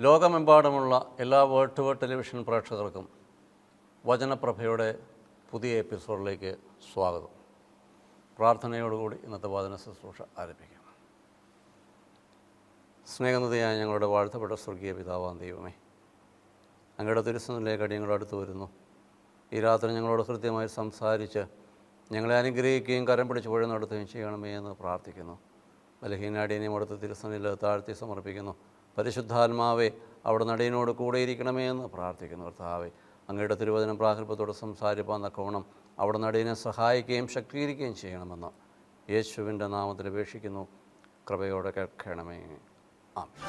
ലോകമെമ്പാടുമുള്ള എല്ലാ word to word television പ്രേക്ഷകർക്കും വചനപ്രഭയുടെ പുതിയ എപ്പിസോഡിലേക്ക് സ്വാഗതം. പ്രാർത്ഥനയോടുകൂടി ഇന്നത്തെ വചന ശുശ്രൂഷ ആരംഭിക്കാം. സ്നേഹനിധിയായ ഞങ്ങളുടെ വാഴ്ത്തപ്പെട്ട സ്വർഗീയ പിതാവാം ദൈവമേ, അങ്ങയുടെ തിരുസന്നിധിയിലേക്ക് അടിയങ്ങൾ അടുത്ത് വരുന്നു. ഈ രാത്രി ഞങ്ങളോട് കൃത്യമായി സംസാരിച്ച് ഞങ്ങളെ അനുഗ്രഹിക്കുകയും കരം പിടിച്ച് വഴി നടത്തുകയും ചെയ്യണമേ എന്ന് പ്രാർത്ഥിക്കുന്നു. ബലഹീനാടിയനെയും അടുത്ത് തിരുസന്നിധിയിൽ താഴ്ത്തി സമർപ്പിക്കുന്നു. പരിശുദ്ധാത്മാവെ, അവിടെ നടയനോട് കൂടെയിരിക്കണമേ എന്ന് പ്രാർത്ഥിക്കുന്നു. കർത്താവെ, അങ്ങയുടെ തിരുവചനം പ്രാഗൽഭ്യത്തോടെ സംസാരിപ്പാൻ തക്കവണ്ണം അവിടെ നടയനെ സഹായിക്കുകയും ശക്തീകരിക്കുകയും ചെയ്യണമെന്ന് യേശുവിൻ്റെ നാമത്തിൽ അപേക്ഷിക്കുന്നു. കൃപയോടെ കേൾക്കണമേ. ആമേൻ.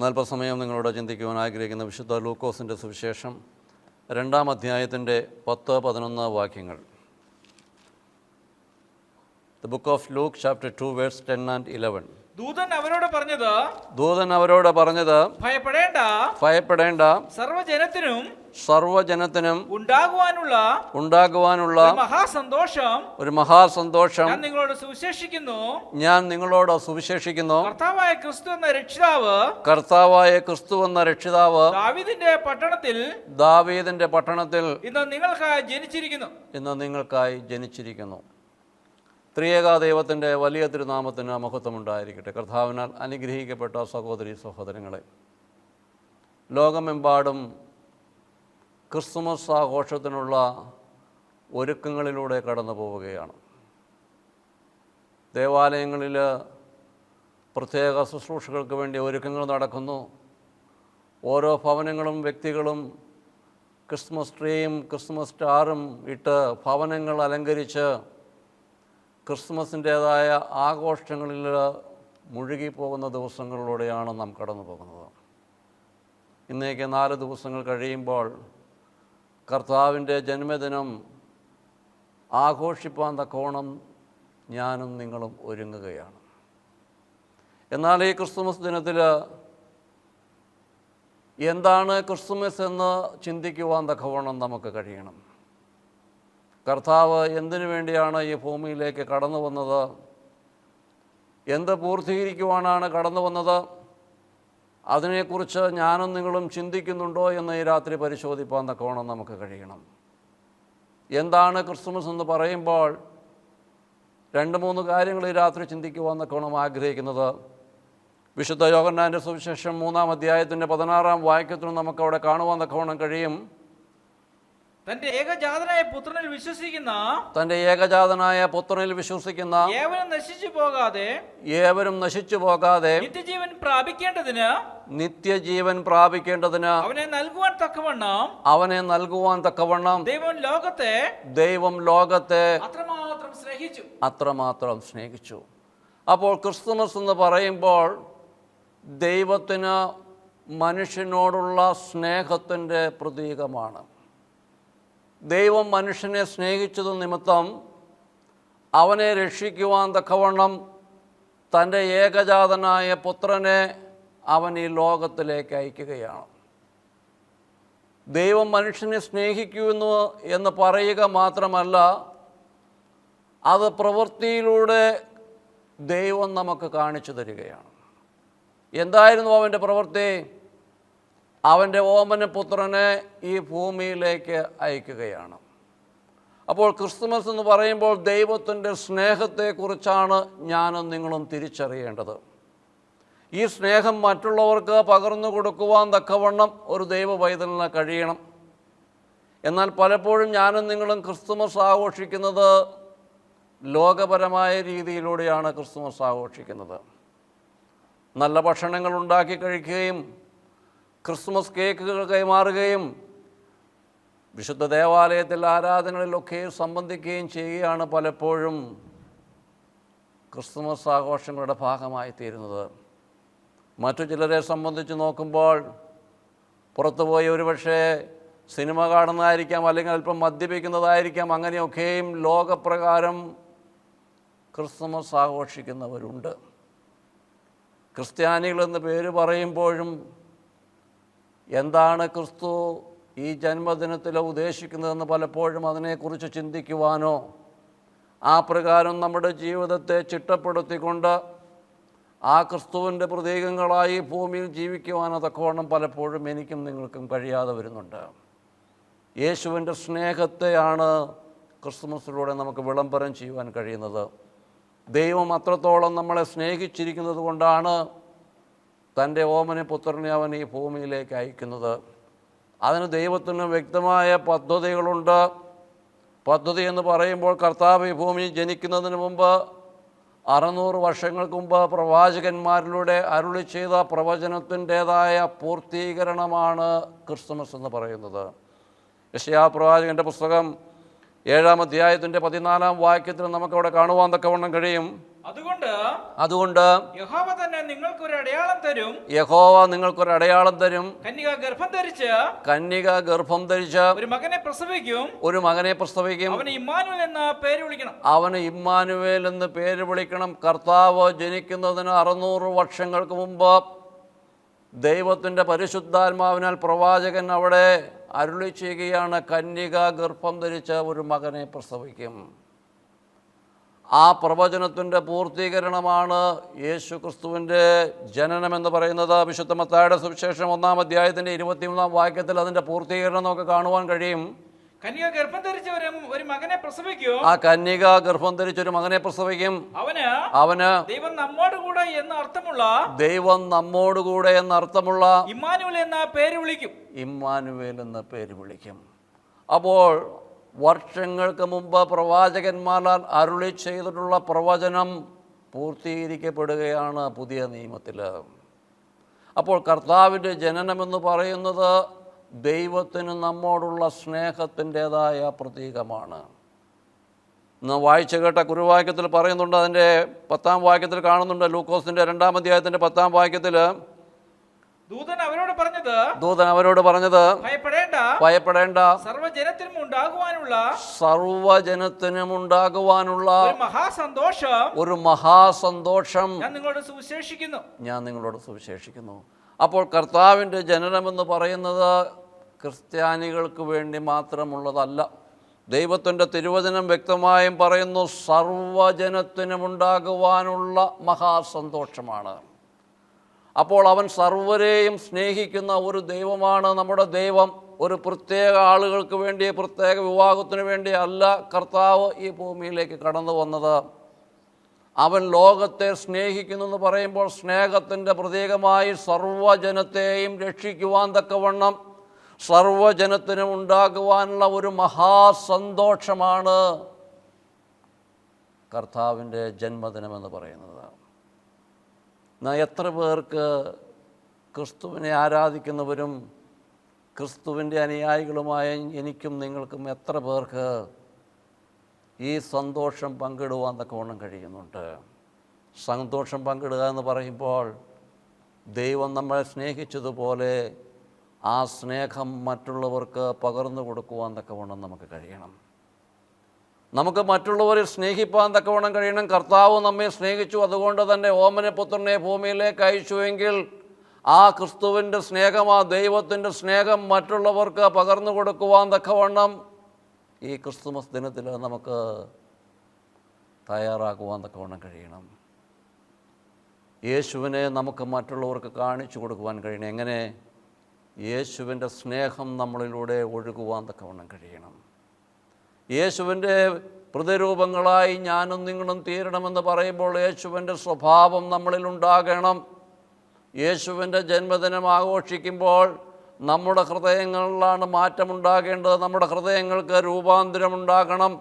അല്പസമയം നിങ്ങളോട് ചിന്തിക്കുവാൻ ആഗ്രഹിക്കുന്ന വിശുദ്ധ ലൂക്കോസിൻ്റെ സുവിശേഷം 2-ാം അധ്യായത്തിൻ്റെ 10-11 വാക്യങ്ങൾ. The book of Luke chapter 2 verse 10 and 11. ദൂതൻ അവരോട് പറഞ്ഞത് ഭയപ്പെടേണ്ട, സർവ്വജനത്തിനും ഉണ്ടാകുവാനുള്ള ഒരു മഹാസന്തോഷം ഞാൻ നിങ്ങളോട് സുവിശേഷിക്കുന്നു. കർത്താവായ ക്രിസ്തു എന്ന രക്ഷിതാവ് ദാവീദിന്റെ പട്ടണത്തിൽ ഇന്ന് നിങ്ങൾക്കായി ജനിച്ചിരിക്കുന്നു. ത്രിയേക ദൈവത്തിൻ്റെ വലിയ തിരുനാമത്തിന് മഹത്വമുണ്ടായിരിക്കട്ടെ. കർത്താവിനാൽ അനുഗ്രഹിക്കപ്പെട്ട സഹോദരീ സഹോദരങ്ങളെ, ലോകമെമ്പാടും ക്രിസ്തുമസ് ആഘോഷത്തിനുള്ള ഒരുക്കങ്ങളിലൂടെ കടന്നു പോവുകയാണ്. ദേവാലയങ്ങളിൽ പ്രത്യേക ശുശ്രൂഷകൾക്ക് വേണ്ടി ഒരുക്കങ്ങൾ നടക്കുന്നു. ഓരോ ഭവനങ്ങളും വ്യക്തികളും ക്രിസ്മസ് ട്രീയും ക്രിസ്മസ് സ്റ്റാറും ഇട്ട് ഭവനങ്ങൾ അലങ്കരിച്ച് ക്രിസ്മസിൻ്റേതായ ആഘോഷങ്ങളിൽ മുഴുകിപ്പോകുന്ന ദിവസങ്ങളിലൂടെയാണ് നാം കടന്നു പോകുന്നത്. ഇന്നേക്ക് 4 ദിവസങ്ങൾ കഴിയുമ്പോൾ കർത്താവിൻ്റെ ജന്മദിനം ആഘോഷിപ്പാൻ തക്കോണം ഞാനും നിങ്ങളും ഒരുങ്ങുകയാണ്. എന്നാൽ ഈ ക്രിസ്തുമസ് ദിനത്തിൽ എന്താണ് ക്രിസ്തുമസ് എന്ന് ചിന്തിക്കുവാൻ തക്കവണ്ണം നമുക്ക് കഴിയണം. കർത്താവ് എന്തിനു വേണ്ടിയാണ് ഈ ഭൂമിയിലേക്ക് കടന്നു വന്നത്? എന്ത് പൂർത്തീകരിക്കുവാനാണ് കടന്നു വന്നത്? അതിനെക്കുറിച്ച് ഞാനും നിങ്ങളും ചിന്തിക്കുന്നുണ്ടോ എന്ന് ഈ രാത്രി പരിശോധിപ്പാൻ തക്കവണ്ണം നമുക്ക് കഴിയണം. എന്താണ് ക്രിസ്തുമസ് എന്ന് പറയുമ്പോൾ 2-3 കാര്യങ്ങൾ ഈ രാത്രി ചിന്തിക്കുവാൻ തക്കവണ്ണം ആഗ്രഹിക്കുന്നത്. വിശുദ്ധ യോഹന്നാൻ്റെ സുവിശേഷം 3-ാം അധ്യായത്തിൻ്റെ 16-ാം വാക്യത്തിനും നമുക്കവിടെ കാണുവാൻ തക്കവണ്ണം കഴിയും. തന്റെ ഏകജാതനായ പുത്രനിൽ വിശ്വസിക്കുന്ന ഏവരും നശിച്ചു പോകാതെ നിത്യജീവൻ പ്രാപിക്കേണ്ടതിന് അവനെ നൽകുവാൻ തക്കവണ്ണം ദൈവം ലോകത്തെ അത്രമാത്രം സ്നേഹിച്ചു. അപ്പോൾ ക്രിസ്തുമസ് എന്ന് പറയുമ്പോൾ ദൈവത്തിന് മനുഷ്യനോടുള്ള സ്നേഹത്തിൻ്റെ പ്രതീകമാണ്. ദൈവം മനുഷ്യനെ സ്നേഹിച്ചതു നിമിത്തം അവനെ രക്ഷിക്കുവാൻ തക്കവണ്ണം തൻ്റെ ഏകജാതനായ പുത്രനെ അവൻ ഈ ലോകത്തിലേക്ക് അയക്കുകയാണ്. ദൈവം മനുഷ്യനെ സ്നേഹിക്കുന്നു എന്ന് പറയുക മാത്രമല്ല, അത് പ്രവൃത്തിയിലൂടെ ദൈവം നമുക്ക് കാണിച്ചു തരികയാണ്. എന്തായിരുന്നു അവൻ്റെ പ്രവൃത്തി? അവൻ്റെ ഓമന പുത്രനെ ഈ ഭൂമിയിലേക്ക് അയക്കുകയാണ്. അപ്പോൾ ക്രിസ്തുമസ് എന്ന് പറയുമ്പോൾ ദൈവത്തിൻ്റെ സ്നേഹത്തെക്കുറിച്ചാണ് ഞാനും നിങ്ങളും തിരിച്ചറിയേണ്ടത്. ഈ സ്നേഹം മറ്റുള്ളവർക്ക് പകർന്നു കൊടുക്കുവാൻ തക്കവണ്ണം ഒരു ദൈവ പൈതലിന് കഴിയണം. എന്നാൽ പലപ്പോഴും ഞാനും നിങ്ങളും ക്രിസ്തുമസ് ആഘോഷിക്കുന്നത് ലോകപരമായ രീതിയിലൂടെയാണ് ക്രിസ്തുമസ് ആഘോഷിക്കുന്നത്. നല്ല ഭക്ഷണങ്ങൾ ഉണ്ടാക്കി കഴിക്കുകയും ക്രിസ്മസ് കേക്കുകൾ കൈമാറുകയും വിശുദ്ധ ദേവാലയത്തിൽ ആരാധനകളിലൊക്കെ സംബന്ധിക്കുകയും ചെയ്യുകയാണ് പലപ്പോഴും ക്രിസ്തുമസ് ആഘോഷങ്ങളുടെ ഭാഗമായി തീരുന്നത്. മറ്റു ചിലരെ സംബന്ധിച്ച് നോക്കുമ്പോൾ പുറത്തുപോയി ഒരുപക്ഷെ സിനിമ കാണുന്നതായിരിക്കാം, അല്ലെങ്കിൽ അല്പം മദ്യപിക്കുന്നതായിരിക്കാം. അങ്ങനെയൊക്കെയും ലോകപ്രകാരം ക്രിസ്തുമസ് ആഘോഷിക്കുന്നവരുണ്ട്. ക്രിസ്ത്യാനികളെന്ന് പേര് പറയുമ്പോഴും എന്താണ് ക്രിസ്തു ഈ ജന്മദിനത്തിൽ ഉദ്ദേശിക്കുന്നതെന്ന് പലപ്പോഴും അതിനെക്കുറിച്ച് ചിന്തിക്കുവാനോ ആ പ്രകാരം നമ്മുടെ ജീവിതത്തെ ചിട്ടപ്പെടുത്തിക്കൊണ്ട് ആ ക്രിസ്തുവിൻ്റെ പ്രതീകങ്ങളായി ഭൂമിയിൽ ജീവിക്കുവാൻ തക്കവണ്ണം പലപ്പോഴും എനിക്കും നിങ്ങൾക്കും കഴിയാതെ വരുന്നുണ്ട്. യേശുവിൻ്റെ സ്നേഹത്തെയാണ് ക്രിസ്തുമസിലൂടെ നമുക്ക് വിളംബരം ചെയ്യുവാൻ കഴിയുന്നത്. ദൈവം അത്രത്തോളം നമ്മളെ സ്നേഹിച്ചിരിക്കുന്നത് കൊണ്ടാണ് തൻ്റെ ഓമന പുത്രനെ അവൻ ഈ ഭൂമിയിലേക്ക് അയക്കുന്നത്. അതിന് ദൈവത്തിന് വ്യക്തമായ പദ്ധതികളുണ്ട്. പദ്ധതി എന്ന് പറയുമ്പോൾ കർത്താവ് ഈ ഭൂമിയിൽ ജനിക്കുന്നതിന് മുമ്പ് 600 വർഷങ്ങൾക്ക് മുമ്പ് പ്രവാചകന്മാരിലൂടെ അരുളി ചെയ്ത പ്രവചനത്തിൻ്റേതായ പൂർത്തീകരണമാണ് ക്രിസ്തുമസ് എന്ന് പറയുന്നത്. യെശയ്യാ പ്രവാചകൻ്റെ പുസ്തകം 7-ാം അധ്യായത്തിൻ്റെ 14-ാം വാക്യത്തിൽ നമുക്കവിടെ കാണുവാൻ തക്കവണ്ണം കഴിയും. അതുകൊണ്ട് യഹോവ തന്നെ നിങ്ങൾക്കൊരു അടയാളം തരും. യഹോവ നിങ്ങൾക്കൊരു അടയാളം തരും. കന്യക ഗർഭം ധരിച്ച് ഒരു മകനെ പ്രസവിക്കും. അവന് ഇമ്മാനുവേൽ എന്ന് പേര് വിളിക്കണം. കർത്താവ് ജനിക്കുന്നതിന് 600 വർഷങ്ങൾക്ക് മുമ്പ് ദൈവത്തിൻ്റെ പരിശുദ്ധാത്മാവിനാൽ പ്രവാചകൻ അവിടെ അരുളി ചെയ്യുകയാണ്, കന്യക ഗർഭം ധരിച്ച് ഒരു മകനെ പ്രസവിക്കും. ആ പ്രവചനത്തിൻ്റെ പൂർത്തീകരണമാണ് യേശു ക്രിസ്തുവിൻ്റെ ജനനമെന്ന് പറയുന്നത്. വിശുദ്ധ മത്തായിയുടെ സുവിശേഷം 1-ാം അധ്യായത്തിൻ്റെ 23-ാം വാക്യത്തിൽ അതിൻ്റെ പൂർത്തീകരണം നമുക്ക് കാണുവാൻ കഴിയും. കന്യക ഗർഭം ധരിച്ച് ഒരു മകനെ പ്രസവിക്കും. ആ കന്യക ഗർഭം ധരിച്ചൊരു മകനെ പ്രസവിക്കും. അവന് ദൈവം നമ്മോടുകൂടെ എന്ന് അർത്ഥമുള്ള ഇമ്മാനുവേൽ എന്ന പേര് വിളിക്കും. അപ്പോൾ വർഷങ്ങൾക്ക് മുമ്പ് പ്രവാചകന്മാരാൽ അരുളി ചെയ്തിട്ടുള്ള പ്രവചനം പൂർത്തീകരിക്കപ്പെടുകയാണ് പുതിയ നിയമത്തിൽ. അപ്പോൾ കർത്താവിൻ്റെ ജനനമെന്ന് പറയുന്നത് ദൈവത്തിന് നമ്മോടുള്ള സ്നേഹത്തിൻ്റേതായ പ്രതീകമാണ്. ഇന്ന് വായിച്ചു കേട്ട കുറുവാക്യത്തിൽ പറയുന്നുണ്ട്, അതിൻ്റെ 10-ാം വാക്യത്തിൽ കാണുന്നുണ്ട്. ലൂക്കോസിൻ്റെ 2-ാം അധ്യായത്തിൻ്റെ 10-ാം വാക്യത്തിൽ ദൂതൻ അവരോട് പറഞ്ഞത് ഭയപ്പെടേണ്ട, സർവ്വജനത്തിനും ഉണ്ടാകുവാനുള്ള ഒരു മഹാസന്തോഷം ഞാൻ നിങ്ങളോട് സുവിശേഷിക്കുന്നു. അപ്പോൾ കർത്താവിൻ്റെ ജനനമെന്ന് പറയുന്നത് ക്രിസ്ത്യാനികൾക്ക് വേണ്ടി മാത്രമുള്ളതല്ല. ദൈവത്തിൻ്റെ തിരുവചനം വ്യക്തമായും പറയുന്നു, സർവ്വജനത്തിനും ഉണ്ടാകുവാനുള്ള മഹാസന്തോഷമാണ്. അപ്പോൾ അവൻ സർവ്വരെയും സ്നേഹിക്കുന്ന ഒരു ദൈവമാണ് നമ്മുടെ ദൈവം. ഒരു പ്രത്യേക ആളുകൾക്ക് വേണ്ടി, പ്രത്യേക വിഭാഗത്തിന് വേണ്ടി അല്ല കർത്താവ് ഈ ഭൂമിയിലേക്ക് കടന്നു വന്നത്. അവൻ ലോകത്തെ സ്നേഹിക്കുന്നു എന്ന് പറയുമ്പോൾ സ്നേഹത്തിൻ്റെ പ്രതീകമായി സർവ്വജനത്തെയും രക്ഷിക്കുവാൻ തക്കവണ്ണം സർവ്വജനത്തിനും ഉണ്ടാകുവാനുള്ള ഒരു മഹാസന്തോഷമാണ് കർത്താവിൻ്റെ ജന്മദിനമെന്ന് പറയുന്നത്. എത്ര പേർക്ക് ക്രിസ്തുവിനെ ആരാധിക്കുന്നവരും ക്രിസ്തുവിൻ്റെ അനുയായികളുമായ എനിക്കും നിങ്ങൾക്കും എത്ര പേർക്ക് ഈ സന്തോഷം പങ്കിടുവാൻ തക്കവണ്ണം കഴിയുന്നുണ്ട്? സന്തോഷം പങ്കിടുക എന്ന് പറയുമ്പോൾ ദൈവം നമ്മളെ സ്നേഹിച്ചതുപോലെ ആ സ്നേഹം മറ്റുള്ളവർക്ക് പകർന്നു കൊടുക്കുവാൻ തക്കവണ്ണം നമുക്ക് കഴിയണം. നമുക്ക് മറ്റുള്ളവരെ സ്നേഹിപ്പാൻ തക്കവണ്ണം കഴിയണം. കർത്താവ് നമ്മെ സ്നേഹിച്ചു, അതുകൊണ്ട് തന്നെ ഓമനപുത്രനെ ഭൂമിയിലേക്ക് അയച്ചുവെങ്കിൽ ആ ക്രിസ്തുവിൻ്റെ സ്നേഹം, ആ ദൈവത്തിൻ്റെ സ്നേഹം മറ്റുള്ളവർക്ക് പകർന്നു കൊടുക്കുവാൻ തക്കവണ്ണം ഈ ക്രിസ്തുമസ് ദിനത്തിൽ നമുക്ക് തയ്യാറാക്കുവാൻ തക്കവണ്ണം കഴിയണം. യേശുവിനെ നമുക്ക് മറ്റുള്ളവർക്ക് കാണിച്ചു കൊടുക്കുവാൻ കഴിയണം. എങ്ങനെ? യേശുവിൻ്റെ സ്നേഹം നമ്മളിലൂടെ ഒഴുകുവാൻ തക്കവണ്ണം കഴിയണം. യേശുവിൻ്റെ പ്രതിരൂപങ്ങളായി ഞാനും നിങ്ങളും തീരണമെന്ന് പറയുമ്പോൾ യേശുവിൻ്റെ സ്വഭാവം നമ്മളിലുണ്ടാകണം. യേശുവിൻ്റെ ജന്മദിനം ആഘോഷിക്കുമ്പോൾ നമ്മുടെ ഹൃദയങ്ങളിലാണ് മാറ്റമുണ്ടാകേണ്ടത്. നമ്മുടെ ഹൃദയങ്ങൾക്ക് രൂപാന്തരമുണ്ടാകണം.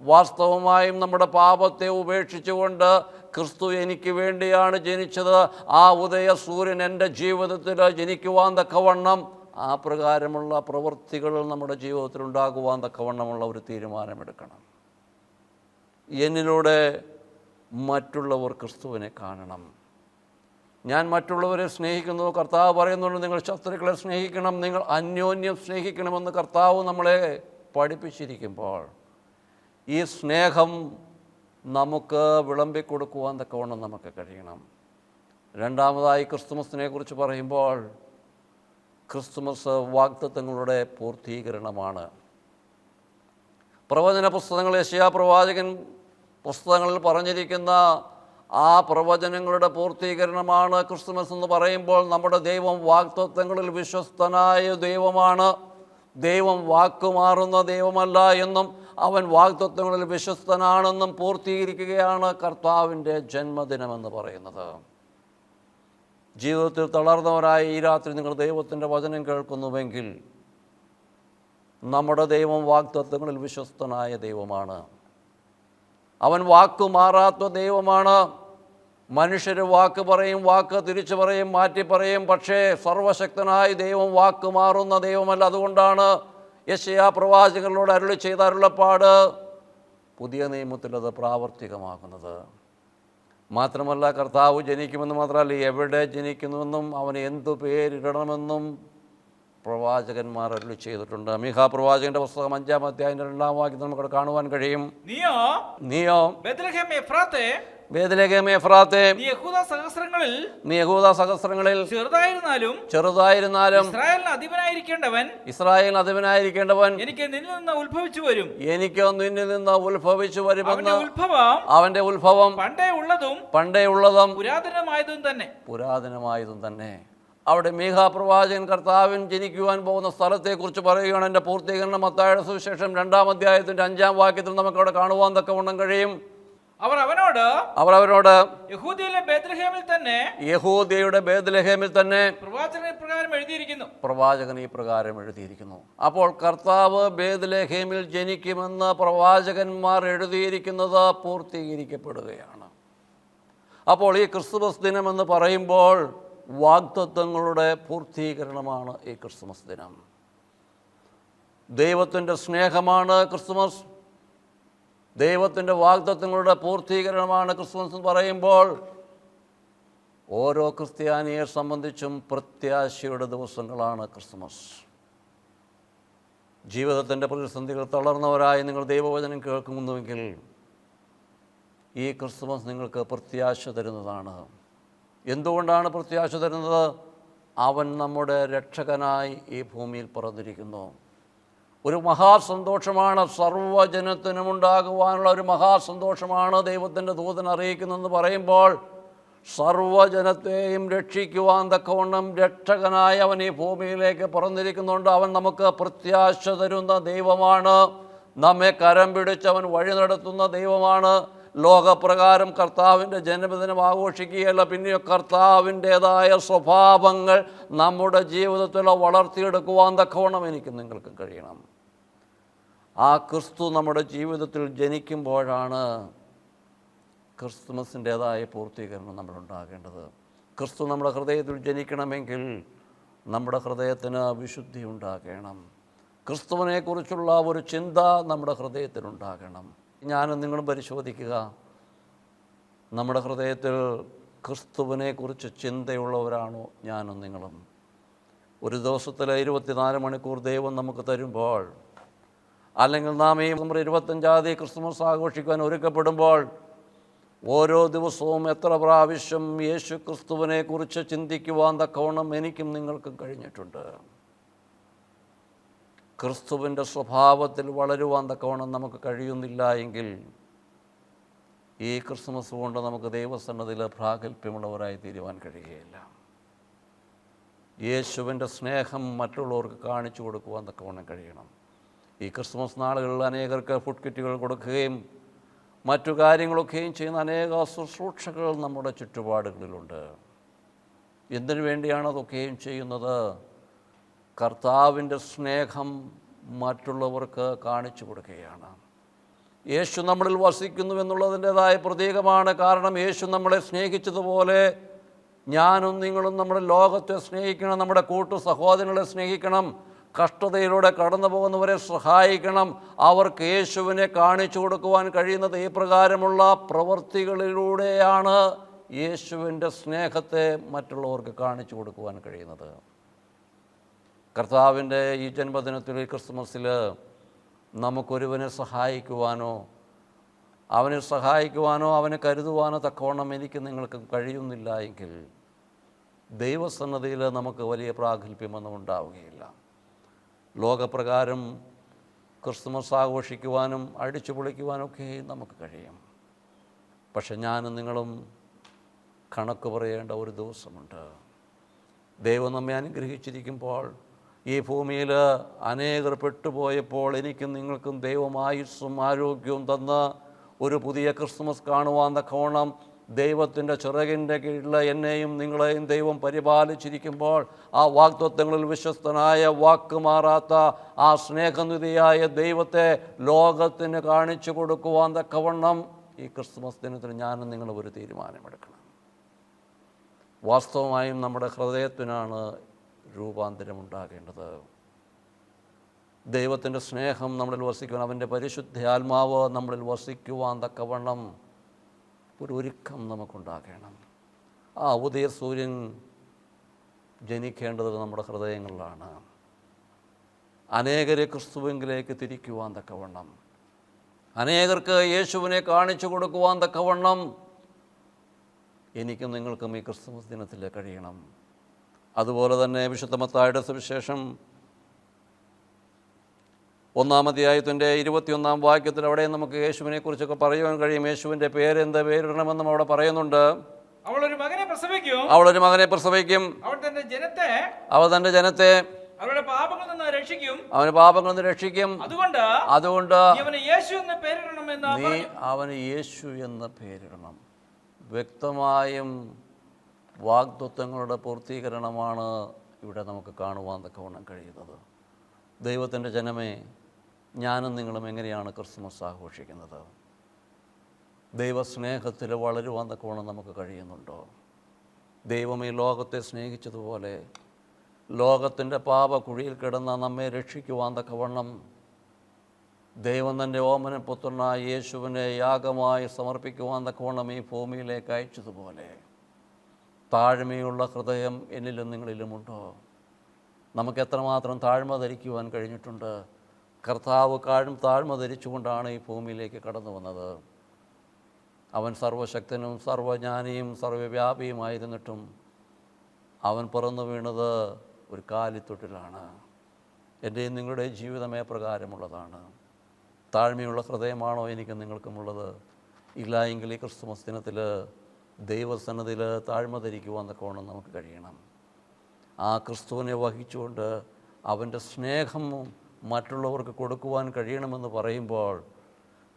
വാസ്തവമായും നമ്മുടെ പാപത്തെ ഉപേക്ഷിച്ചുകൊണ്ട് ക്രിസ്തു എനിക്ക് വേണ്ടിയാണ് ജനിച്ചത്, ആ ഉദയ സൂര്യൻ എൻ്റെ ജീവിതത്തിൽ ജനിക്കുവാൻ തക്കവണ്ണം ആ പ്രകാരമുള്ള പ്രവൃത്തികൾ നമ്മുടെ ജീവിതത്തിൽ ഉണ്ടാകുവാൻ തക്കവണ്ണമുള്ള ഒരു തീരുമാനമെടുക്കണം. എന്നിലൂടെ മറ്റുള്ളവർ ക്രിസ്തുവിനെ കാണണം. ഞാൻ മറ്റുള്ളവരെ സ്നേഹിക്കുന്നു. കർത്താവ് പറയുന്നുണ്ട്, നിങ്ങൾ ശത്രുക്കളെ സ്നേഹിക്കണം, നിങ്ങൾ അന്യോന്യം സ്നേഹിക്കണമെന്ന് കർത്താവ് നമ്മളെ പഠിപ്പിച്ചിരിക്കുമ്പോൾ ഈ സ്നേഹം നമുക്ക് വിളമ്പിക്കൊടുക്കുവാൻ തക്കവണ്ണം നമുക്ക് കഴിയണം. രണ്ടാമതായി ക്രിസ്തുമസിനെ കുറിച്ച് പറയുമ്പോൾ ക്രിസ്തുമസ് വാഗ്ദത്തങ്ങളുടെ പൂർത്തീകരണമാണ്. പ്രവചന പുസ്തകങ്ങൾ യെശയ്യാ പ്രവാചകൻ പുസ്തകങ്ങളിൽ പറഞ്ഞിരിക്കുന്ന ആ പ്രവചനങ്ങളുടെ പൂർത്തീകരണമാണ് ക്രിസ്തുമസ് എന്ന് പറയുമ്പോൾ നമ്മുടെ ദൈവം വാഗ്ദത്തങ്ങളിൽ വിശ്വസ്തനായ ദൈവമാണ്. ദൈവം വാക്കുമാറുന്ന ദൈവമല്ല എന്നും അവൻ വാഗ്ദത്തങ്ങളിൽ വിശ്വസ്തനാണെന്നും പൂർത്തീകരിക്കുകയാണ് കർത്താവിൻ്റെ ജന്മദിനമെന്ന് പറയുന്നത്. ജീവിതത്തിൽ തളർന്നവരായ ഈ രാത്രി നിങ്ങൾ ദൈവത്തിൻ്റെ വചനം കേൾക്കുന്നുവെങ്കിൽ നമ്മുടെ ദൈവം വാഗ്ദത്തങ്ങളിൽ വിശ്വസ്തനായ ദൈവമാണ്. അവൻ വാക്കുമാറാത്ത ദൈവമാണ്. മനുഷ്യർ വാക്ക് പറയും, വാക്ക് തിരിച്ചു പറയും, മാറ്റി പറയും. പക്ഷേ സർവശക്തനായ ദൈവം വാക്ക് മാറുന്ന ദൈവമല്ല. അതുകൊണ്ടാണ് യെശയ്യാ പ്രവാചകനിലൂടെ അരുളി ചെയ്ത അരുളപ്പാട് പുതിയ നിയമത്തിൽ അത് പ്രാവർത്തികമാകുന്നത്. മാത്രമല്ല, കർത്താവ് ജനിക്കുമെന്ന് മാത്രമല്ല, എവിടെ ജനിക്കുന്നുവെന്നും അവന് എന്തു പേരിടണമെന്നും പ്രവാചകന്മാർ അരുളി ചെയ്തിട്ടുണ്ട്. മീഖാ പ്രവാചകന്റെ പുസ്തകം 5-ാം അധ്യായത്തിന്റെ 2-ാം വാക്യത്തിൽ നമുക്ക് കാണുവാൻ കഴിയും. നീയോ ബേത്ലഹേം എഫ്രാത്തേ, നീ യഹൂദ സഹസ്രങ്ങളിൽ ചെറുതായിരുന്നാലും ഇസ്രായേലിന് അധിപനായിരിക്കേണ്ടവൻ എനിക്ക് നിന്നിൽ നിന്ന് ഉത്ഭവിച്ചു വരുമെന്ന് അവന്റെ ഉത്ഭവം പണ്ടേ ഉള്ളതും പുരാതനമായതും തന്നെ. അവിടെ മീഖാ പ്രവാചകൻ കർത്താവിൻ ജനിക്കുവാൻ പോകുന്ന സ്ഥലത്തെക്കുറിച്ച് പറയുകയാണ്. എൻ്റെ പൂർത്തീകരണം മത്തായിയുടെ സുവിശേഷം 2-ാം അധ്യായത്തിൻ്റെ 5-ാം വാക്യത്തിൽ നമുക്കവിടെ കാണുവാൻ തക്കവണ്ണം കഴിയും. അവർ അവനോട് യഹൂദയുടെ ബേത്ലഹേമിൽ തന്നെ പ്രവാചകൻ ഈ പ്രകാരം എഴുതിയിരിക്കുന്നു. അപ്പോൾ കർത്താവ് ബേത്ലഹേമിൽ ജനിക്കുമെന്ന് പ്രവാചകന്മാർ എഴുതിയിരിക്കുന്നത് പൂർത്തീകരിക്കപ്പെടുകയാണ്. അപ്പോൾ ഈ ക്രിസ്തുമസ് ദിനമെന്ന് പറയുമ്പോൾ വാഗ്ദത്തങ്ങളുടെ പൂർത്തീകരണമാണ് ഈ ക്രിസ്തുമസ് ദിനം. ദൈവത്തിൻ്റെ സ്നേഹമാണ് ക്രിസ്തുമസ്. ദൈവത്തിൻ്റെ വാഗ്ദത്തങ്ങളുടെ പൂർത്തീകരണമാണ് ക്രിസ്തുമസ് എന്ന് പറയുമ്പോൾ ഓരോ ക്രിസ്ത്യാനിയെ സംബന്ധിച്ചും പ്രത്യാശയുടെ ദിവസങ്ങളാണ് ക്രിസ്തുമസ്. ജീവിതത്തിൻ്റെ പ്രതിസന്ധികൾ തളർന്നവരായി നിങ്ങൾ ദൈവവചനം കേൾക്കുന്നുവെങ്കിൽ ഈ ക്രിസ്തുമസ് നിങ്ങൾക്ക് പ്രത്യാശ തരുന്നതാണ്. എന്തുകൊണ്ടാണ് പ്രത്യാശ തരുന്നത്? അവൻ നമ്മുടെ രക്ഷകനായി ഈ ഭൂമിയിൽ പിറന്നിരിക്കുന്നു. ഒരു മഹാസന്തോഷമാണ്, സർവ്വജനത്തിനും ഉണ്ടാകുവാനുള്ള ഒരു മഹാസന്തോഷമാണ് ദൈവത്തിൻ്റെ ദൂതൻ അറിയിക്കുന്നതെന്ന് പറയുമ്പോൾ സർവ്വജനത്തെയും രക്ഷിക്കുവാൻ തക്കവണ്ണം രക്ഷകനായി അവൻ ഈ ഭൂമിയിലേക്ക് പിറന്നിരിക്കുന്നുണ്ട്. അവൻ നമുക്ക് പ്രത്യാശ തരുന്ന ദൈവമാണ്. നമ്മെ കരം പിടിച്ചവൻ വഴി നടത്തുന്ന ദൈവമാണ്. ലോകപ്രകാരം കർത്താവിൻ്റെ ജന്മദിനം ആഘോഷിക്കുകയല്ല, പിന്നെയോ കർത്താവിൻ്റേതായ സ്വഭാവങ്ങൾ നമ്മുടെ ജീവിതത്തിൽ വളർത്തിയെടുക്കുവാൻ തക്കവണ്ണം എനിക്ക് നിങ്ങൾക്കും കഴിയണം. ആ ക്രിസ്തു നമ്മുടെ ജീവിതത്തിൽ ജനിക്കുമ്പോഴാണ് ക്രിസ്തുമസിൻ്റേതായ പൂർത്തീകരണം നമ്മളുണ്ടാകേണ്ടത്. ക്രിസ്തു നമ്മുടെ ഹൃദയത്തിൽ ജനിക്കണമെങ്കിൽ നമ്മുടെ ഹൃദയത്തിന് വിശുദ്ധി ഉണ്ടാകണം. ക്രിസ്തുവിനെക്കുറിച്ചുള്ള ഒരു ചിന്ത നമ്മുടെ ഹൃദയത്തിലുണ്ടാകണം. ഞാനും നിങ്ങളും പരിശോധിക്കുക, നമ്മുടെ ഹൃദയത്തിൽ ക്രിസ്തുവിനെക്കുറിച്ച് ചിന്തയുള്ളവരാണോ ഞാനും നിങ്ങളും? ഒരു ദിവസത്തിലെ 24 മണിക്കൂർ ദൈവം നമുക്ക് തരുമ്പോൾ, അല്ലെങ്കിൽ നാം ഈ 25-ാം തീയതി ക്രിസ്തുമസ് ആഘോഷിക്കാൻ ഒരുക്കപ്പെടുമ്പോൾ ഓരോ ദിവസവും എത്ര പ്രാവശ്യം യേശു ക്രിസ്തുവിനെക്കുറിച്ച് ചിന്തിക്കുവാൻ തക്കവണ്ണം എനിക്കും നിങ്ങൾക്കും കഴിഞ്ഞിട്ടുണ്ട്. ക്രിസ്തുവിൻ്റെ സ്വഭാവത്തിൽ വളരുവാൻ തക്കവണ്ണം നമുക്ക് കഴിയുന്നില്ല എങ്കിൽ ഈ ക്രിസ്മസ് കൊണ്ട് നമുക്ക് ദൈവസന്നദ്ധിയിൽ പ്രാഗൽഭ്യമുള്ളവരായി തീരുവാൻ കഴിയുകയില്ല. യേശുവിൻ്റെ സ്നേഹം മറ്റുള്ളവർക്ക് കാണിച്ചു കൊടുക്കുവാൻ തക്കവണ്ണം കഴിയണം. ഈ ക്രിസ്മസ് നാളുകളിൽ അനേകർക്ക് ഫുഡ് കിറ്റുകൾ കൊടുക്കുകയും മറ്റു കാര്യങ്ങളൊക്കെയും ചെയ്യുന്ന അനേക ശുശ്രൂഷകൾ നമ്മുടെ ചുറ്റുപാടുകളിലുണ്ട്. എന്തിനു വേണ്ടിയാണ് അതൊക്കെയും ചെയ്യുന്നത്? കർത്താവിൻ്റെ സ്നേഹം മറ്റുള്ളവർക്ക് കാണിച്ചു കൊടുക്കുകയാണ്. യേശു നമ്മളിൽ വസിക്കുന്നു എന്നുള്ളതിൻ്റെതായ പ്രതീകമാണ്. കാരണം യേശു നമ്മളെ സ്നേഹിച്ചതുപോലെ ഞാനും നിങ്ങളും നമ്മുടെ ലോകത്തെ സ്നേഹിക്കണം, നമ്മുടെ കൂട്ടു സഹോദരങ്ങളെ സ്നേഹിക്കണം, കഷ്ടതയിലൂടെ കടന്നു പോകുന്നവരെ സഹായിക്കണം. അവർക്ക് യേശുവിനെ കാണിച്ചു കൊടുക്കുവാൻ കഴിയുന്നത് ഈ പ്രകാരമുള്ള പ്രവൃത്തികളിലൂടെയാണ്. യേശുവിൻ്റെ സ്നേഹത്തെ മറ്റുള്ളവർക്ക് കാണിച്ചു കൊടുക്കുവാൻ കഴിയുന്നത്. കർത്താവിൻ്റെ ഈ ജന്മദിനത്തിൽ, ഈ ക്രിസ്മസിൽ നമുക്കൊരുവനെ സഹായിക്കുവാനോ അവനെ കരുതുവാനോ തക്കവണ്ണം എനിക്ക് നിങ്ങൾക്ക് കഴിയുന്നില്ല എങ്കിൽ ദൈവസന്നദ്ധിയിൽ നമുക്ക് വലിയ പ്രാഗൽഭ്യമൊന്നും ഉണ്ടാവുകയില്ല. ലോകപ്രകാരം ക്രിസ്മസ് ആഘോഷിക്കുവാനും അടിച്ചു പൊളിക്കുവാനൊക്കെ നമുക്ക് കഴിയും. പക്ഷെ ഞാനും നിങ്ങളും കണക്ക് പറയേണ്ട ഒരു ദിവസമുണ്ട്. ദൈവം നമ്മെ അനുഗ്രഹിച്ചിരിക്കുമ്പോൾ, ഈ ഭൂമിയിൽ അനേകർ പെട്ടുപോയപ്പോൾ എനിക്കും നിങ്ങൾക്കും ദൈവം ആയുസ്സും ആരോഗ്യവും തന്ന് ഒരു പുതിയ ക്രിസ്മസ് കാണുവാൻ തക്കവണ്ണം ദൈവത്തിൻ്റെ ചിറകിൻ്റെ കീഴിൽ എന്നെയും നിങ്ങളെയും ദൈവം പരിപാലിച്ചിരിക്കുമ്പോൾ, ആ വാഗ്ദത്തങ്ങളിൽ വിശ്വസ്തനായ, വാക്കുമാറാത്ത ആ സ്നേഹനിധിയായ ദൈവത്തെ ലോകത്തിന് കാണിച്ചു കൊടുക്കുവാൻ തക്കവണ്ണം ഈ ക്രിസ്മസ് ദിനത്തിൽ ഞാനും നിങ്ങളും ഒരു തീരുമാനമെടുക്കണം. വാസ്തവമായും നമ്മുടെ ഹൃദയത്തിനാണ് രൂപാന്തരമുണ്ടാകേണ്ടത്. ദൈവത്തിൻ്റെ സ്നേഹം നമ്മളിൽ വസിക്കുവാൻ, അവൻ്റെ പരിശുദ്ധാത്മാവ് നമ്മളിൽ വസിക്കുവാൻ തക്കവണ്ണം ഒരു ഒരുക്കം നമുക്കുണ്ടാകണം. ആ ഉദയ സൂര്യൻ ജനിക്കേണ്ടത് നമ്മുടെ ഹൃദയങ്ങളിലാണ്. അനേകരെ ക്രിസ്തുവിലേക്ക് തിരിക്കുവാൻ തക്കവണ്ണം, അനേകർക്ക് യേശുവിനെ കാണിച്ചു കൊടുക്കുവാൻ തക്കവണ്ണം എനിക്കും നിങ്ങൾക്കും ഈ ക്രിസ്തുമസ് ദിനത്തിൽ കഴിയണം. അതുപോലെ തന്നെ വിശുദ്ധ മത്തായിയുടെ സുവിശേഷം 1-ാം അധ്യായത്തിൻ്റെ 21-ാം വാക്യത്തിൽ അവിടെ നമുക്ക് യേശുവിനെക്കുറിച്ചൊക്കെ പറയുവാൻ കഴിയും. യേശുവിൻ്റെ പേരെന്ത് പേരിടണമെന്നും അവിടെ പറയുന്നുണ്ട്. അവളൊരു മകനെ പ്രസവിക്കും, അവൾ തൻ്റെ ജനത്തെ അവരുടെ പാപങ്ങളിൽ നിന്ന് രക്ഷിക്കും, അവന് പാപങ്ങളിൽ നിന്ന് രക്ഷിക്കും. അതുകൊണ്ട് അവന് യേശു എന്ന് പേരിടണമെന്ന് നീ അവന് യേശു എന്ന് പേരിടണം. വ്യക്തമായും വാഗ്ദത്തങ്ങളുടെ പൂർത്തീകരണമാണ് ഇവിടെ നമുക്ക് കാണുവാൻ തക്കവണ്ണം കഴിയുന്നത്. ദൈവത്തിൻ്റെ ജനമേ, ഞാനും നിങ്ങളും എങ്ങനെയാണ് ക്രിസ്മസ് ആഘോഷിക്കുന്നത്? ദൈവസ്നേഹത്തിൽ വളരുവാൻ തക്കവണ്ണം നമുക്ക് കഴിയുന്നുണ്ടോ? ദൈവം ഈ ലോകത്തെ സ്നേഹിച്ചതുപോലെ ലോകത്തിൻ്റെ പാപക്കുഴിയിൽ കിടന്ന നമ്മെ രക്ഷിക്കുവാൻ തക്കവണ്ണം ദൈവം തൻ്റെ ഓമന പുത്രനായ യേശുവിനെ യാഗമായി സമർപ്പിക്കുവാൻ തക്കവണ്ണം ഈ ഭൂമിയിലേക്ക് അയച്ചതുപോലെ താഴ്മയുള്ള ഹൃദയം എന്നിലും നിങ്ങളിലുമുണ്ടോ? നമുക്ക് എത്രമാത്രം താഴ്മ ധരിക്കുവാൻ കഴിഞ്ഞിട്ടുണ്ട്? കർത്താവ് താഴ്മ ധരിച്ചുകൊണ്ടാണ് ഈ ഭൂമിയിലേക്ക് കടന്നു വന്നത്. അവൻ സർവശക്തനും സർവജ്ഞാനിയും സർവവ്യാപിയുമായിരുന്നിട്ടും അവൻ പിറന്നു വീണത് ഒരു കാലിത്തൊട്ടിലാണ്. എൻ്റെയും നിങ്ങളുടെയും ജീവിതമേ പ്രകാരമുള്ളതാണ്. താഴ്മയുള്ള ഹൃദയമാണോ എനിക്കും നിങ്ങൾക്കുമുള്ളത്? ഇല്ല എങ്കിൽ ഈ ക്രിസ്തുമസ് ദിനത്തിൽ ദൈവസന്നിധിയിൽ താഴ്മ ധരിക്കുവാൻ തക്കവണ്ണം നമുക്ക് കഴിയണം. ആ ക്രിസ്തുവിനെ വഹിച്ചുകൊണ്ട് അവൻ്റെ സ്നേഹം മറ്റുള്ളവർക്ക് കൊടുക്കുവാൻ കഴിയണമെന്ന് പറയുമ്പോൾ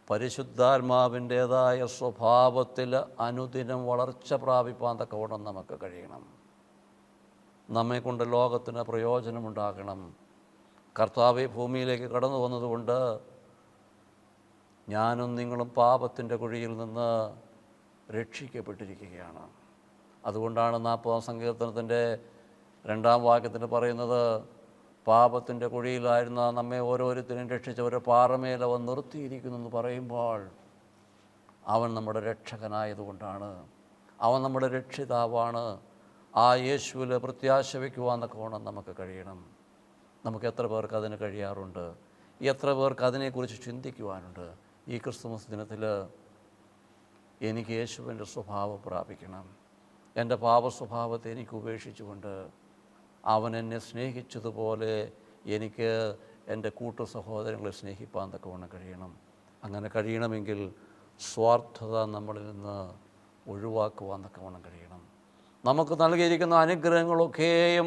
പരിശുദ്ധാത്മാവിൻ്റേതായ സ്വഭാവത്തിൽ അനുദിനം വളർച്ച പ്രാപിപ്പാൻ തക്കവണ്ണം നമുക്ക് കഴിയണം. നമ്മെക്കൊണ്ട് ലോകത്തിന് പ്രയോജനമുണ്ടാകണം. കർത്താവ് ഭൂമിയിലേക്ക് കടന്നു വന്നതുകൊണ്ട് ഞാനും നിങ്ങളും പാപത്തിൻ്റെ കുഴിയിൽ നിന്ന് രക്ഷിക്കപ്പെട്ടിരിക്കുകയാണ്. അതുകൊണ്ടാണ് 40-ാം സങ്കീർത്തനത്തിൻ്റെ 2-ാം വാക്യത്തിൽ പറയുന്നത്, പാപത്തിൻ്റെ കുഴിയിലായിരുന്ന നമ്മെ ഓരോരുത്തരും രക്ഷിച്ച ഒരു പാറമേൽ അവൻ നിർത്തിയിരിക്കുന്നു എന്ന് പറയുമ്പോൾ അവൻ നമ്മുടെ രക്ഷകനായതുകൊണ്ടാണ്. അവൻ നമ്മുടെ രക്ഷിതാവാണ്. ആ യേശുവിൽ പ്രത്യാശ വയ്ക്കുവാൻ തക്കവണ്ണം നമുക്ക് കഴിയണം. നമുക്ക് എത്ര പേർക്ക് അതിന് കഴിയാറുണ്ട്? എത്ര പേർക്ക് അതിനെക്കുറിച്ച് ചിന്തിക്കുവാനുണ്ട്? ഈ ക്രിസ്തുമസ് ദിനത്തിൽ എനിക്ക് യേശുവിൻ്റെ സ്വഭാവം പ്രാപിക്കണം. എൻ്റെ പാപസ്വഭാവത്തെ എനിക്ക് ഉപേക്ഷിച്ചുകൊണ്ട് അവൻ എന്നെ സ്നേഹിച്ചതുപോലെ എനിക്ക് എൻ്റെ കൂട്ടു സഹോദരങ്ങളെ സ്നേഹിപ്പാൻ തക്കവണ്ണം കഴിയണം. അങ്ങനെ കഴിയണമെങ്കിൽ സ്വാർത്ഥത നമ്മളിൽ നിന്ന് ഒഴിവാക്കുവാൻ തക്കവണ്ണം കഴിയണം. നമുക്ക് നൽകിയിരിക്കുന്ന അനുഗ്രഹങ്ങളൊക്കെയും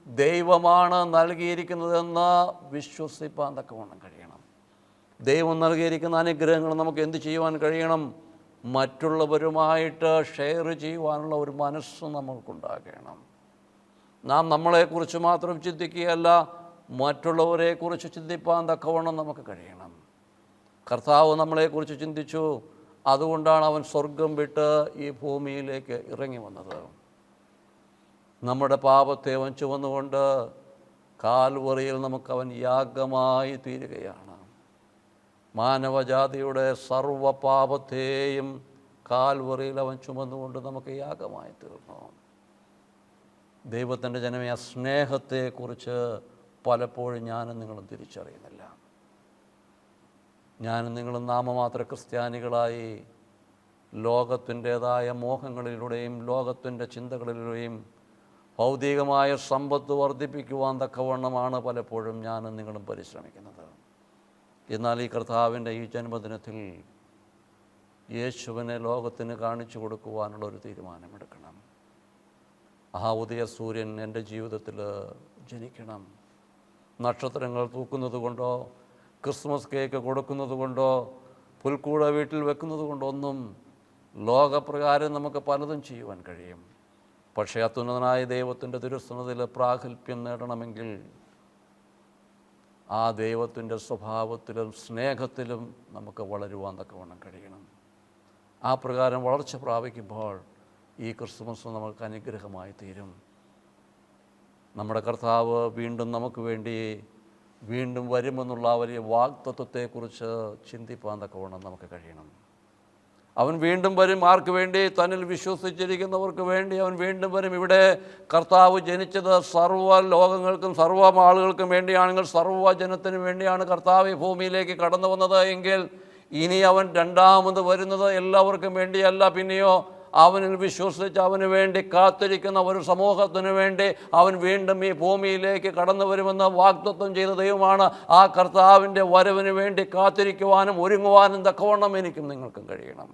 ദൈവമാണ് നൽകിയിരിക്കുന്നതെന്ന് വിശ്വസിപ്പാൻ തക്കവണ്ണം കഴിയണം. ദൈവം നൽകിയിരിക്കുന്ന അനുഗ്രഹങ്ങൾ നമുക്ക് എന്ത് ചെയ്യുവാൻ കഴിയണം? മറ്റുള്ളവരുമായിട്ട് ഷെയർ ചെയ്യുവാനുള്ള ഒരു മനസ്സ് നമ്മൾക്കുണ്ടാകണം. നാം നമ്മളെക്കുറിച്ച് മാത്രം ചിന്തിക്കുകയല്ല, മറ്റുള്ളവരെക്കുറിച്ച് ചിന്തിപ്പാൻ തക്കവണ്ണം നമുക്ക് കഴിയണം. കർത്താവ് നമ്മളെക്കുറിച്ച് ചിന്തിച്ചു. അതുകൊണ്ടാണ് അവൻ സ്വർഗം വിട്ട് ഈ ഭൂമിയിലേക്ക് ഇറങ്ങി വന്നത്. നമ്മുടെ പാപത്തെ അവൻ ചുമന്നുകൊണ്ട് കാൽവറിയിൽ നമുക്കവൻ യാഗമായി തീരുകയാണ്. മാനവജാതിയുടെ സർവ്വപാപത്തെയും കാൽവറിയിൽ അവൻ ചുമന്നുകൊണ്ട് നമുക്ക് യാഗമായി തീർന്നു. ദൈവത്തിൻ്റെ ജനമേ, ആ സ്നേഹത്തെക്കുറിച്ച് പലപ്പോഴും ഞാനും നിങ്ങളും തിരിച്ചറിയുന്നില്ല. ഞാനും നിങ്ങളും നാമമാത്ര ക്രിസ്ത്യാനികളായി ലോകത്തിൻ്റേതായ മോഹങ്ങളിലൂടെയും ലോകത്തിൻ്റെ ചിന്തകളിലൂടെയും ഭൗതികമായ സമ്പത്ത് വർദ്ധിപ്പിക്കുവാൻ തക്കവണ്ണമാണ് പലപ്പോഴും ഞാനും നിങ്ങളും പരിശ്രമിക്കുന്നത്. എന്നാൽ ഈ കർത്താവിൻ്റെ ഈ ജന്മദിനത്തിൽ യേശുവിനെ ലോകത്തിന് കാണിച്ചു കൊടുക്കുവാനുള്ള ഒരു തീരുമാനമെടുക്കണം. ആ ഉദയ സൂര്യൻ എൻ്റെ ജീവിതത്തിൽ ജനിക്കണം. നക്ഷത്രങ്ങൾ തൂക്കുന്നത് കൊണ്ടോ ക്രിസ്മസ് കേക്ക് കൊടുക്കുന്നത് കൊണ്ടോ പുൽക്കൂട വീട്ടിൽ വെക്കുന്നത് കൊണ്ടോ ഒന്നും ലോകപ്രകാരം നമുക്ക് പലതും ചെയ്യുവാൻ കഴിയും. പക്ഷേ അത്യുന്നതനായ ദൈവത്തിൻ്റെ തിരുസന്നിധിയിൽ പ്രാഗൽഭ്യം നേടണമെങ്കിൽ ആ ദൈവത്തിൻ്റെ സ്വഭാവത്തിലും സ്നേഹത്തിലും നമുക്ക് വളരുവാൻ തക്കവണ്ണം കഴിയണം. ആ പ്രകാരം വളർച്ച പ്രാപിക്കുമ്പോൾ ഈ ക്രിസ്മസ് നമുക്ക് അനുഗ്രഹമായി തീരും. നമ്മുടെ കർത്താവ് വീണ്ടും നമുക്ക് വേണ്ടി വീണ്ടും വരുമെന്നുള്ള വലിയ വാഗ്ദത്തത്വത്തെക്കുറിച്ച് ചിന്തിപ്പാൻ തക്കവണ്ണം നമുക്ക് കഴിയണം. അവൻ വീണ്ടും വരും. ആർക്ക് വേണ്ടി? തന്നിൽ വിശ്വസിച്ചിരിക്കുന്നവർക്ക് വേണ്ടി അവൻ വീണ്ടും വരും. ഇവിടെ കർത്താവ് ജനിച്ചത് സർവ്വ ലോകങ്ങൾക്കും സർവ്വ ആളുകൾക്കും വേണ്ടിയാണെങ്കിൽ സർവ്വജനത്തിനും വേണ്ടിയാണ് കർത്താവ് ഈ ഭൂമിയിലേക്ക് കടന്നു വന്നത് എങ്കിൽ ഇനി അവൻ രണ്ടാമത് വരുന്നത് എല്ലാവർക്കും വേണ്ടിയല്ല. പിന്നെയോ അവനിൽ വിശ്വസിച്ച് അവന് വേണ്ടി കാത്തിരിക്കുന്ന ഒരു സമൂഹത്തിന് വേണ്ടി അവൻ വീണ്ടും ഈ ഭൂമിയിലേക്ക് കടന്നു വരുമെന്ന് വാഗ്ദത്തം ചെയ്ത ദൈവമാണ്. ആ കർത്താവിൻ്റെ വരവിന് വേണ്ടി കാത്തിരിക്കുവാനും ഒരുങ്ങുവാനും തക്കവണ്ണം എനിക്കും നിങ്ങൾക്കും കഴിയണം.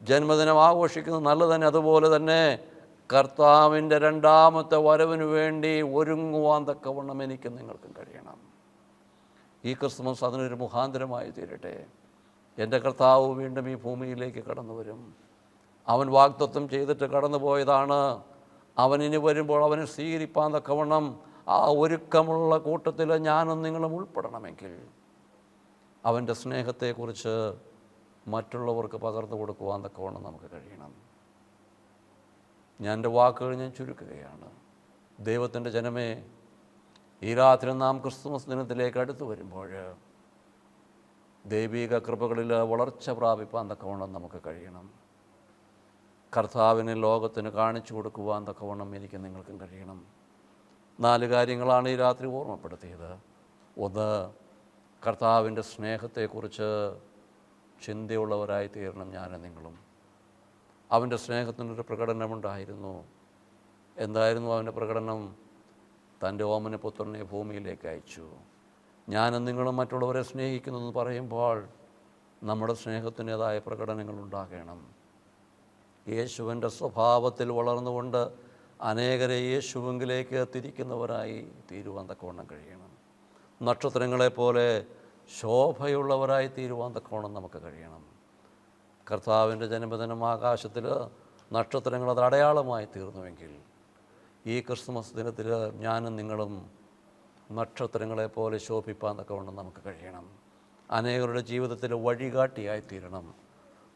ജന്മദിനം ആഘോഷിക്കുന്നത് നല്ലത് തന്നെ. അതുപോലെ തന്നെ കർത്താവിൻ്റെ രണ്ടാമത്തെ വരവിന് വേണ്ടി ഒരുങ്ങുവാൻ തക്കവണ്ണം എനിക്കും നിങ്ങൾക്കും കഴിയണം. ഈ ക്രിസ്മസ് അതിനൊരു മുഖാന്തരമായി തീരട്ടെ. എൻ്റെ കർത്താവ് വീണ്ടും ഈ ഭൂമിയിലേക്ക് കടന്നു വരും. അവൻ വാഗ്ദത്തം ചെയ്തിട്ട് കടന്നു പോയതാണ്. അവൻ ഇനി വരുമ്പോൾ അവനെ സ്വീകരിപ്പാൻ തക്കവണ്ണം ആ ഒരുക്കമുള്ള കൂട്ടത്തിൽ ഞാനും നിങ്ങളും ഉൾപ്പെടണമെങ്കിൽ അവൻ്റെ സ്നേഹത്തെക്കുറിച്ച് മറ്റുള്ളവർക്ക് പകർന്നു കൊടുക്കുവാൻ തക്കവണ്ണം നമുക്ക് കഴിയണം. ഞാൻ എൻ്റെ വാക്കുകൾ ചുരുക്കുകയാണ്. ദൈവത്തിൻ്റെ ജനമേ, ഈ രാത്രി നാം ക്രിസ്തുമസ് ദിനത്തിലേക്ക് അടുത്തു വരുമ്പോൾ ദൈവിക കൃപകളിൽ വളർച്ച പ്രാപിപ്പാൻ തക്കവണ്ണം നമുക്ക് കഴിയണം. കർത്താവിനെ ലോകത്തിന് കാണിച്ചു കൊടുക്കുവാൻ തക്കവണ്ണം എനിക്ക് നിങ്ങൾക്കും കഴിയണം. 4 കാര്യങ്ങളാണ് ഈ രാത്രി ഓർമ്മപ്പെടുത്തിയത്. 1, കർത്താവിൻ്റെ സ്നേഹത്തെക്കുറിച്ച് ചിന്തയുള്ളവരായി തീരണം ഞാനും നിങ്ങളും. അവൻ്റെ സ്നേഹത്തിനൊരു പ്രകടനമുണ്ടായിരുന്നു. എന്തായിരുന്നു അവൻ്റെ പ്രകടനം? തൻ്റെ ഓമന പുത്രനെ ഭൂമിയിലേക്ക് അയച്ചു. ഞാനും നിങ്ങളും മറ്റുള്ളവരെ സ്നേഹിക്കുന്നതെന്ന് പറയുമ്പോൾ നമ്മുടെ സ്നേഹത്തിൻ്റേതായ പ്രകടനങ്ങൾ ഉണ്ടാകണം. യേശുവിൻ്റെ സ്വഭാവത്തിൽ വളർന്നുകൊണ്ട് അനേകരെ യേശുവിലേക്ക് തിരിക്കുന്നവരായി തീരുവാൻ തക്കവണ്ണം കഴിയണം. നക്ഷത്രങ്ങളെപ്പോലെ ശോഭയുള്ളവരായി തീരുവാൻ തക്കവണ്ണം നമുക്ക് കഴിയണം. കർത്താവിൻ്റെ ജന്മദിനം ആകാശത്തിൽ നക്ഷത്രങ്ങൾ അത് അടയാളമായി തീർന്നുവെങ്കിൽ ഈ ക്രിസ്മസ് ദിനത്തിൽ ഞാനും നിങ്ങളും നക്ഷത്രങ്ങളെപ്പോലെ ശോഭിപ്പാൻ തക്കവണ്ണം നമുക്ക് കഴിയണം. അനേകരുടെ ജീവിതത്തിൽ വഴികാട്ടിയായിത്തീരണം.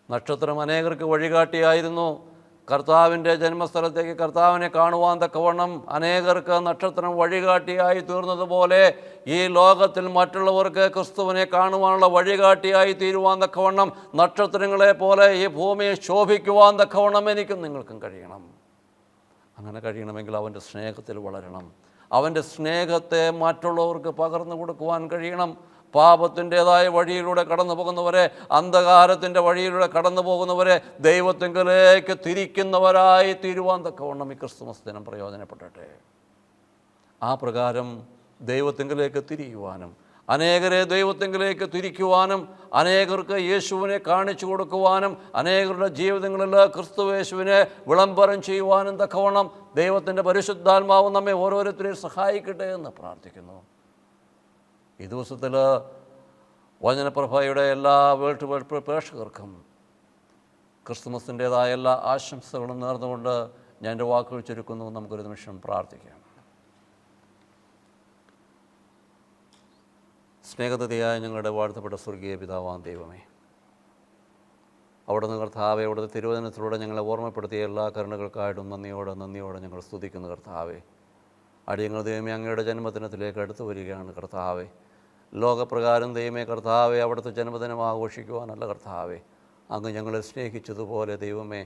നക്ഷത്രം അനേകർക്ക് വഴികാട്ടിയായിരുന്നു. കർത്താവിൻ്റെ ജന്മസ്ഥലത്തേക്ക് കർത്താവിനെ കാണുവാൻ തക്കവണ്ണം അനേകർക്ക് നക്ഷത്രം വഴികാട്ടിയായി തീർന്നതുപോലെ ഈ ലോകത്തിൽ മറ്റുള്ളവർക്ക് ക്രിസ്തുവിനെ കാണുവാനുള്ള വഴികാട്ടിയായി തീരുവാൻ തക്കവണ്ണം നക്ഷത്രങ്ങളെപ്പോലെ ഈ ഭൂമിയെ ശോഭിക്കുവാൻ തക്കവണ്ണം എനിക്കും നിങ്ങൾക്കും കഴിയണം. അങ്ങനെ കഴിയണമെങ്കിൽ അവൻ്റെ സ്നേഹത്തിൽ വളരണം. അവൻ്റെ സ്നേഹത്തെ മറ്റുള്ളവർക്ക് പകർന്നു കൊടുക്കുവാൻ കഴിയണം. പാപത്തിൻ്റേതായ വഴിയിലൂടെ കടന്നു പോകുന്നവരെ, അന്ധകാരത്തിൻ്റെ വഴിയിലൂടെ കടന്നു പോകുന്നവരെ ദൈവത്തിങ്കലേക്ക് തിരിക്കുന്നവരായി തീരുവാൻ തക്കവണ്ണം ഈ ക്രിസ്തുമസ് ദിനം പ്രയോജനപ്പെടട്ടെ. ആ പ്രകാരം ദൈവത്തിങ്കലേക്ക് തിരിയുവാനും അനേകരെ ദൈവത്തിങ്കലേക്ക് തിരിക്കുവാനും അനേകർക്ക് യേശുവിനെ കാണിച്ചു കൊടുക്കുവാനും അനേകരുടെ ജീവിതങ്ങളിൽ ക്രിസ്തുയേശുവിനെ വിളംബരം ചെയ്യുവാനും തക്കവണ്ണം ദൈവത്തിൻ്റെ പരിശുദ്ധാത്മാവ് നമ്മെ ഓരോരുത്തരെയും സഹായിക്കട്ടെ എന്ന് പ്രാർത്ഥിക്കുന്നു. ഈ ദിവസത്തിൽ വചനപ്രഭയുടെ എല്ലാ വേൾഡ് പ്രേക്ഷകർക്കും ക്രിസ്തുമസിൻ്റേതായ എല്ലാ ആശംസകളും നേർന്നുകൊണ്ട് ഞാൻ എൻ്റെ വാക്കുകൾ ചുരുക്കുന്നു. നമുക്കൊരു നിമിഷം പ്രാർത്ഥിക്കാം. സ്നേഹതയായ ഞങ്ങളുടെ വാഴ്ത്തപ്പെട്ട സ്വർഗീയ പിതാവാം ദൈവമേ, അവിടുന്ന് കർത്താവെ, അവിടുത്തെ തിരുവചനത്തിലൂടെ ഞങ്ങളെ ഓർമ്മപ്പെടുത്തിയ എല്ലാ കരുണകൾക്കായിട്ടും നന്ദിയോടെ ഞങ്ങൾ സ്തുതിക്കുന്നു കർത്താവെ. അടിയങ്ങൾ ദൈവമേ അങ്ങയുടെ ജന്മദിനത്തിലേക്ക് അടുത്തു വരികയാണ് കർത്താവെ. ലോകപ്രകാരം ദൈവമേ കർത്താവെ അവിടുത്തെ ജന്മദിനം ആഘോഷിക്കുവാനല്ല കർത്താവെ, അങ്ങ് ഞങ്ങളെ സ്നേഹിച്ചതുപോലെ ദൈവമേ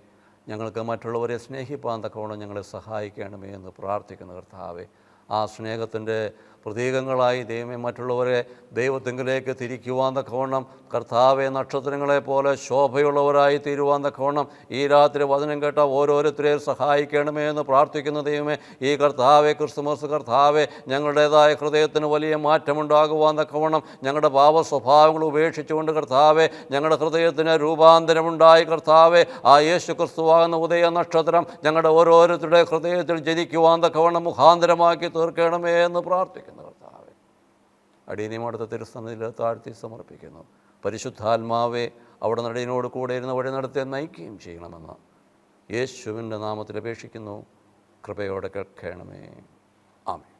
ഞങ്ങൾക്ക് മറ്റുള്ളവരെ സ്നേഹിപ്പാൻ തക്കവണ്ണം ഞങ്ങളെ സഹായിക്കണമേ എന്ന് പ്രാർത്ഥിക്കുന്നു കർത്താവെ. ആ സ്നേഹത്തിൻ്റെ പ്രതീകങ്ങളായി ദൈവമേ മറ്റുള്ളവരെ ദൈവത്തിങ്കിലേക്ക് തിരിക്കുവാൻ തക്കവണ്ണം കർത്താവെ നക്ഷത്രങ്ങളെ പോലെ ശോഭയുള്ളവരായി തീരുവാൻ തക്കവണ്ണം ഈ രാത്രി വചനം കേട്ട ഓരോരുത്തരെയും സഹായിക്കണമേ എന്ന് പ്രാർത്ഥിക്കുന്ന ദൈവമേ, ഈ കർത്താവെ ക്രിസ്തുമസ് കർത്താവെ ഞങ്ങളുടേതായ ഹൃദയത്തിന് വലിയ മാറ്റമുണ്ടാകുവാൻ തക്കവണ്ണം ഞങ്ങളുടെ പാപ സ്വഭാവങ്ങൾ ഉപേക്ഷിച്ചുകൊണ്ട് കർത്താവെ ഞങ്ങളുടെ ഹൃദയത്തിന് രൂപാന്തരമുണ്ടായി കർത്താവെ ആ യേശു ക്രിസ്തുവാകുന്ന ഉദയ നക്ഷത്രം ഞങ്ങളുടെ ഓരോരുത്തരുടെ ഹൃദയത്തിൽ ജനിക്കുവാൻ തക്കവണ്ണം മുഖാന്തരമാക്കി തീർക്കണമേ എന്ന് പ്രാർത്ഥിക്കുന്നു. കർത്താവെ അടിയനെയും അടുത്ത തിരുസന്നിധിയിൽ താഴ്ത്തി സമർപ്പിക്കുന്നു. പരിശുദ്ധാത്മാവെ അവിടെ നടയിനോട് കൂടെ ഇരുന്ന് വഴി നടത്തി നയിക്കുകയും ചെയ്യണമെന്ന് യേശുവിൻ്റെ നാമത്തിൽ അപേക്ഷിക്കുന്നു. കൃപയോടെ കേൾക്കണമേ. ആമേൻ.